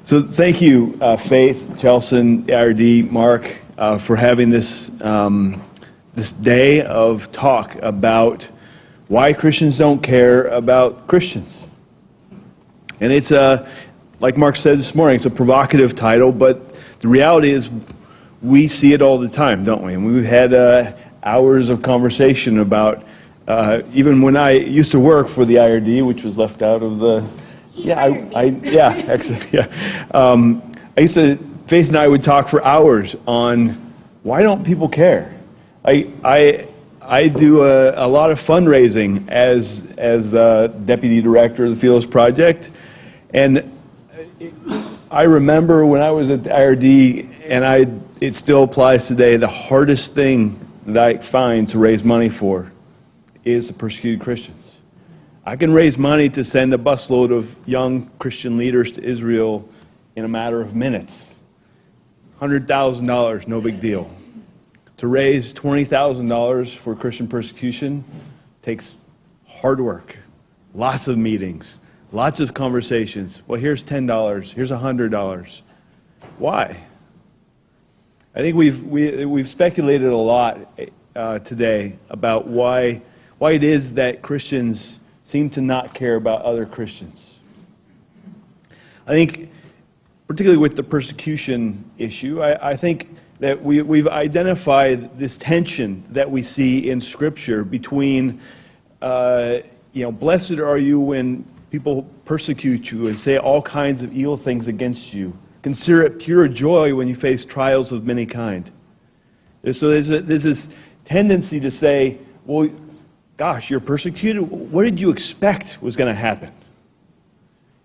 So thank you, Faith, Chelson, IRD, Mark, for having this this day of talk about why Christians don't care about Christians. And it's like Mark said this morning, it's a provocative title, but the reality is we see it all the time, don't we? And we've had hours of conversation about, even when I used to work for the IRD, which was left out of the, I used to, Faith and I would talk for hours on why don't people care? I do a lot of fundraising as deputy director of the Philos Project, and I remember when I was at the IRD, and it still applies today, the hardest thing that I find to raise money for is the persecuted Christians. I can raise money to send a busload of young Christian leaders to Israel in a matter of minutes. $100,000, no big deal. To raise $20,000 for Christian persecution takes hard work, lots of meetings, lots of conversations. Well, here's $10, here's $100. Why? I think we've speculated a lot today about why it is that Christians seem to not care about other Christians. I think, particularly with the persecution issue, I think that we've identified this tension that we see in Scripture between, blessed are you when people persecute you and say all kinds of evil things against you. Consider it pure joy when you face trials of many kind. So there's this tendency to say, well, gosh, you're persecuted? What did you expect was going to happen?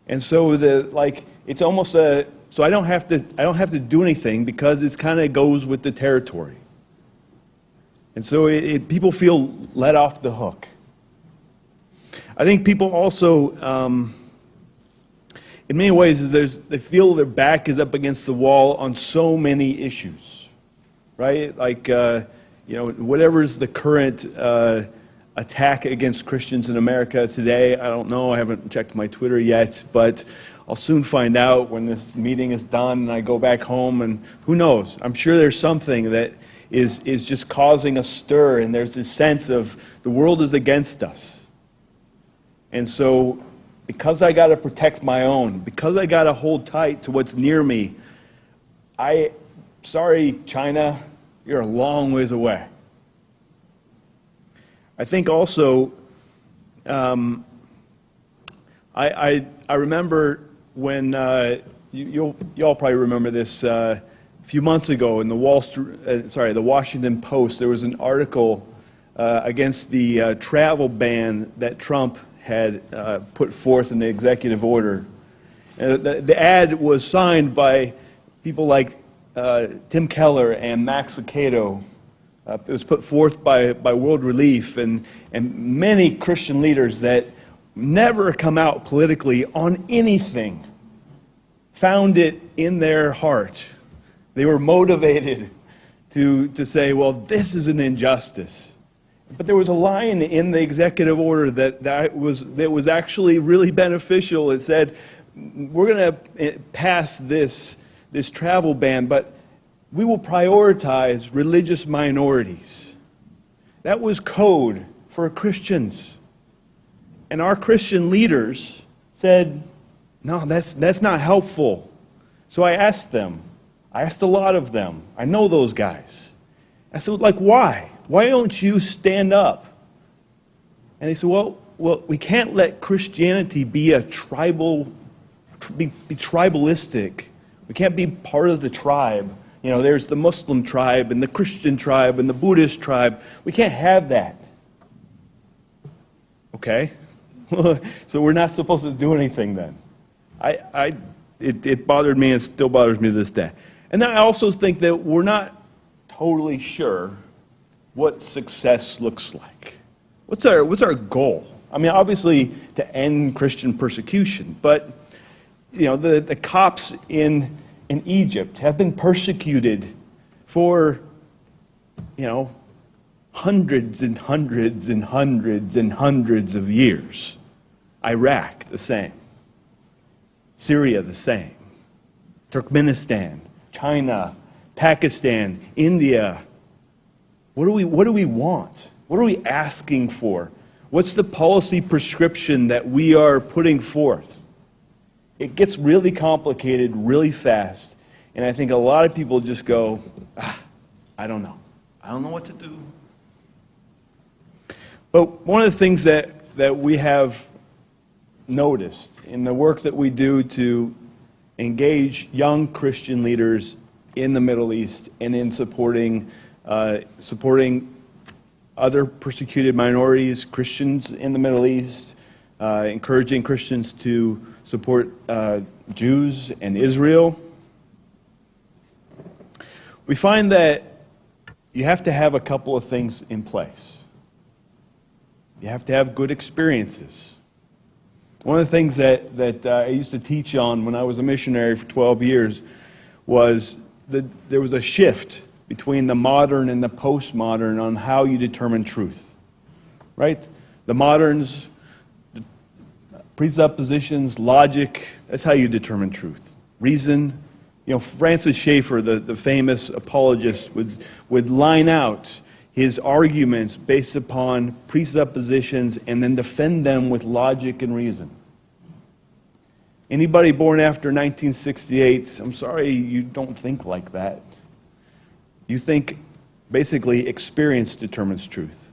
And so it's almost so I don't have to do anything because it kind of goes with the territory. And so people feel let off the hook. I think people also, in many ways, they feel their back is up against the wall on so many issues, right? Like, whatever's the current attack against Christians in America today, I don't know, I haven't checked my Twitter yet, but I'll soon find out when this meeting is done and I go back home, and who knows? I'm sure there's something that is just causing a stir, and there's this sense of the world is against us. And so, because I got to protect my own, because I got to hold tight to what's near me, sorry, China, you're a long ways away. I think also, I remember when, you all probably remember this, a few months ago in the Washington Post, there was an article against the travel ban that Trump had put forth in the executive order. The ad was signed by people like Tim Keller and Max Lucado. It was put forth by World Relief and many Christian leaders that never come out politically on anything, found it in their heart. They were motivated to say, well, this is an injustice. But there was a line in the executive order that was actually really beneficial. It said, we're going to pass this travel ban, but we will prioritize religious minorities. That was code for Christians. And our Christian leaders said, no, that's not helpful. So I asked them. I asked a lot of them. I know those guys. I said, why? Why don't you stand up? And they said, well, we can't let Christianity be tribalistic. We can't be part of the tribe. There's the Muslim tribe and the Christian tribe and the Buddhist tribe. We can't have that. Okay? So we're not supposed to do anything then. It bothered me and still bothers me to this day. And then I also think that we're not totally sure what success looks like. What's our goal? I mean, obviously to end Christian persecution, but the Copts in Egypt have been persecuted for hundreds and hundreds and hundreds and hundreds of years. Iraq, the same. Syria, the same. Turkmenistan, China, Pakistan, India. What do we want? What are we asking for? What's the policy prescription that we are putting forth? It gets really complicated really fast, and I think a lot of people just go, I don't know. I don't know what to do. But one of the things that we have noticed in the work that we do to engage young Christian leaders in the Middle East and in supporting other persecuted minorities, Christians in the Middle East, encouraging Christians to support Jews and Israel. We find that you have to have a couple of things in place. You have to have good experiences. One of the things that I used to teach on when I was a missionary for 12 years was that there was a shift between the modern and the postmodern on how you determine truth. Right? The moderns, presuppositions, logic, that's how you determine truth. Reason. You know, Francis Schaeffer, the famous apologist, would line out his arguments based upon presuppositions and then defend them with logic and reason. Anybody born after 1968, I'm sorry, you don't think like that. You think basically experience determines truth.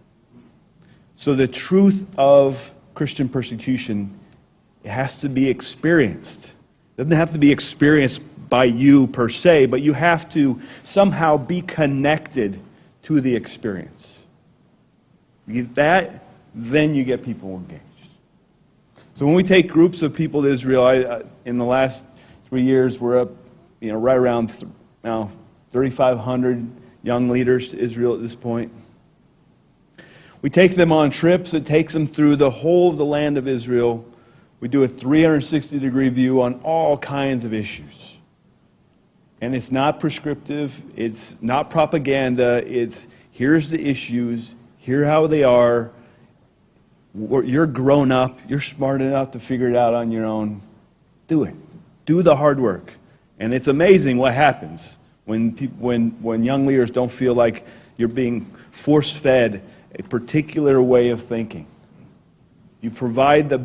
So the truth of Christian persecution, it has to be experienced. It doesn't have to be experienced by you per se, but you have to somehow be connected to the experience. You get that, then you get people engaged. So when we take groups of people to Israel, in the last 3 years, we're up, right around now 3,500 young leaders to Israel at this point. We take them on trips that takes them through the whole of the land of Israel. We do a 360-degree view on all kinds of issues. And it's not prescriptive, it's not propaganda, it's here's the issues, here how they are, you're grown up, you're smart enough to figure it out on your own. Do it. Do the hard work. And it's amazing what happens when young leaders don't feel like you're being force-fed a particular way of thinking. You provide the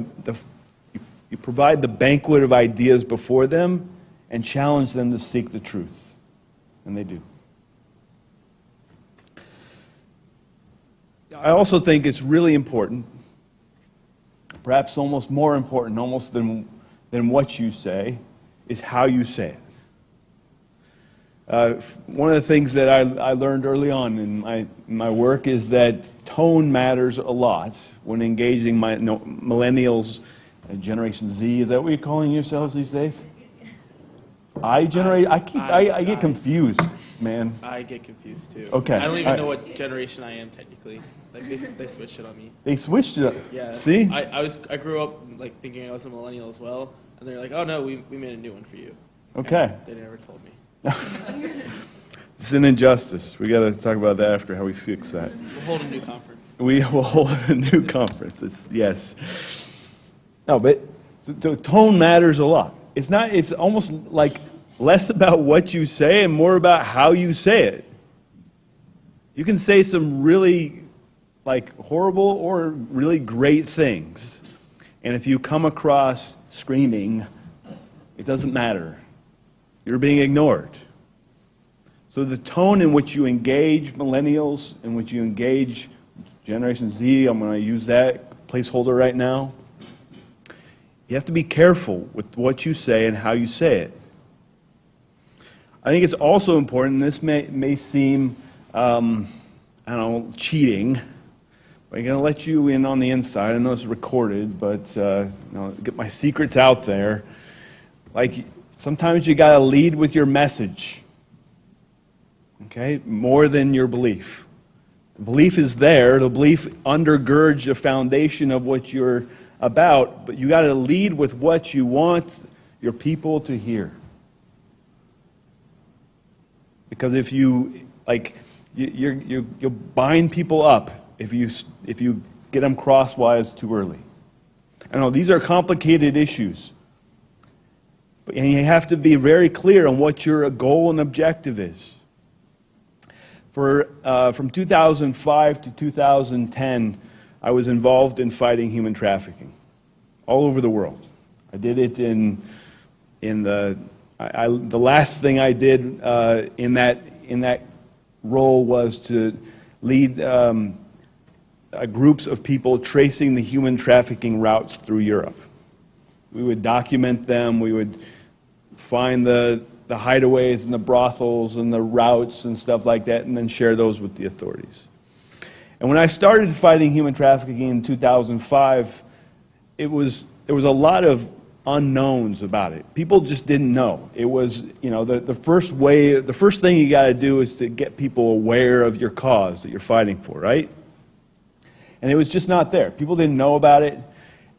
banquet of ideas before them and challenge them to seek the truth. And they do. I also think it's really important, perhaps almost more important almost than what you say, is how you say it. One of the things that I learned early on in my work is that tone matters a lot when engaging millennials, Generation Z. Is that what you're calling yourselves these days? I get confused, man. I get confused too. Okay. I don't even know what generation I am technically. Like they switched it on me. They switched it up. Yeah. See? I grew up like thinking I was a millennial as well, and they're like, oh no, we made a new one for you. Okay. And they never told me. It's an injustice. We got to talk about that after how we fix that. We'll hold a new conference. We will hold a new conference. Yes. No, but the tone matters a lot. It's almost like less about what you say and more about how you say it. You can say some really horrible or really great things. And if you come across screaming, it doesn't matter. You're being ignored. So the tone in which you engage millennials, in which you engage Generation Z, I'm going to use that placeholder right now. You have to be careful with what you say and how you say it. I think it's also important, and this may seem, cheating, but I'm going to let you in on the inside. I know it's recorded, but get my secrets out there. Sometimes you got to lead with your message, okay, more than your belief. The belief is there. The belief undergirds the foundation of what you're about, but you got to lead with what you want your people to hear. Because if you'll bind people up if you get them crosswise too early. I know these are complicated issues, And you have to be very clear on what your goal and objective is. From 2005 to 2010, I was involved in fighting human trafficking all over the world. I did it the last thing I did in that role was to lead groups of people tracing the human trafficking routes through Europe. We would document them, we would find the hideaways and the brothels and the routes and stuff like that, and then share those with the authorities. And when I started fighting human trafficking in 2005, there was a lot of unknowns about it. People just didn't know. It was, the first thing you got to do is to get people aware of your cause that you're fighting for, right? And it was just not there. People didn't know about it.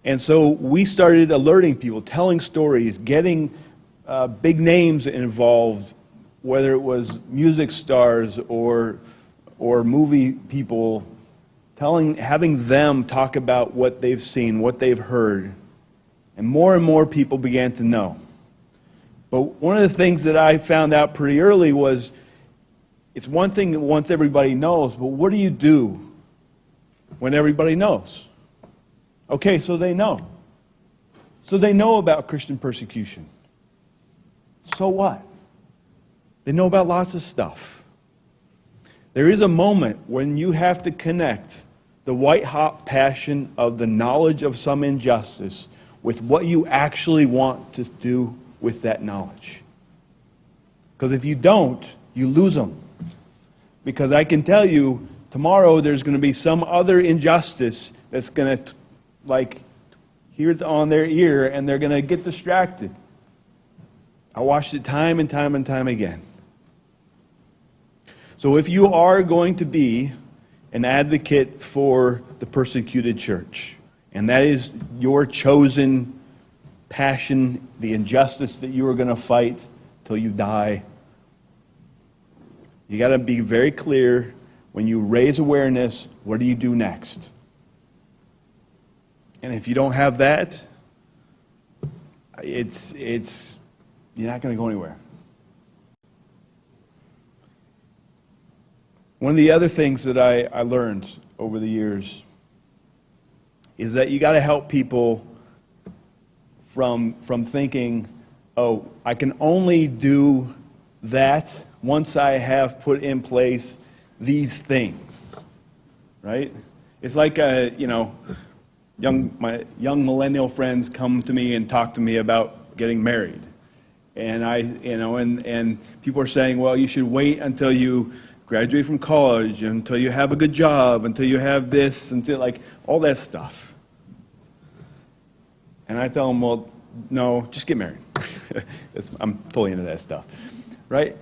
And so we started alerting people, telling stories, getting big names involved, whether it was music stars or movie people, having them talk about what they've seen, what they've heard. And more people began to know. But one of the things that I found out pretty early was, it's one thing that once everybody knows, but what do you do when everybody knows? Okay, so they know. So they know about Christian persecution. So what? They know about lots of stuff. There is a moment when you have to connect the white-hot passion of the knowledge of some injustice with what you actually want to do with that knowledge. Because if you don't, you lose them. Because I can tell you, tomorrow there's going to be some other injustice that's going to, hear it on their ear, and they're going to get distracted. I watched it time and time and time again. So if you are going to be an advocate for the persecuted church, and that is your chosen passion, the injustice that you are going to fight till you die, you got to be very clear when you raise awareness, what do you do next? And if you don't have that, you're not going to go anywhere. One of the other things that I learned over the years is that you got to help people from thinking, oh, I can only do that once I have put in place these things, right? It's like my young millennial friends come to me and talk to me about getting married. And and people are saying, well, you should wait until you graduate from college, until you have a good job, until you have this, until all that stuff. And I tell them, well, no, just get married. I'm totally into that stuff, right?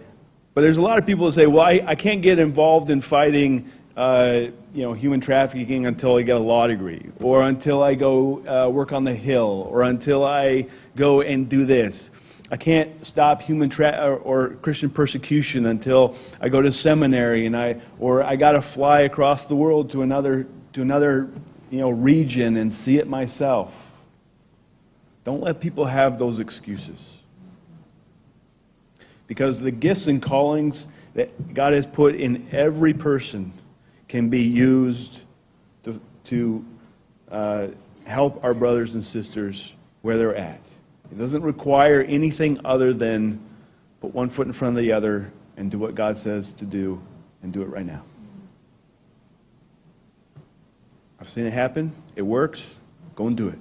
But there's a lot of people that say, well, I can't get involved in fighting human trafficking until I get a law degree, or until I go work on the Hill, or until I go and do this. I can't stop human or Christian persecution until I go to seminary, or I got to fly across the world to another region and see it myself. Don't let people have those excuses, because the gifts and callings that God has put in every person can be used to help our brothers and sisters where they're at. It doesn't require anything other than put one foot in front of the other and do what God says to do, and do it right now. I've seen it happen. It works. Go and do it.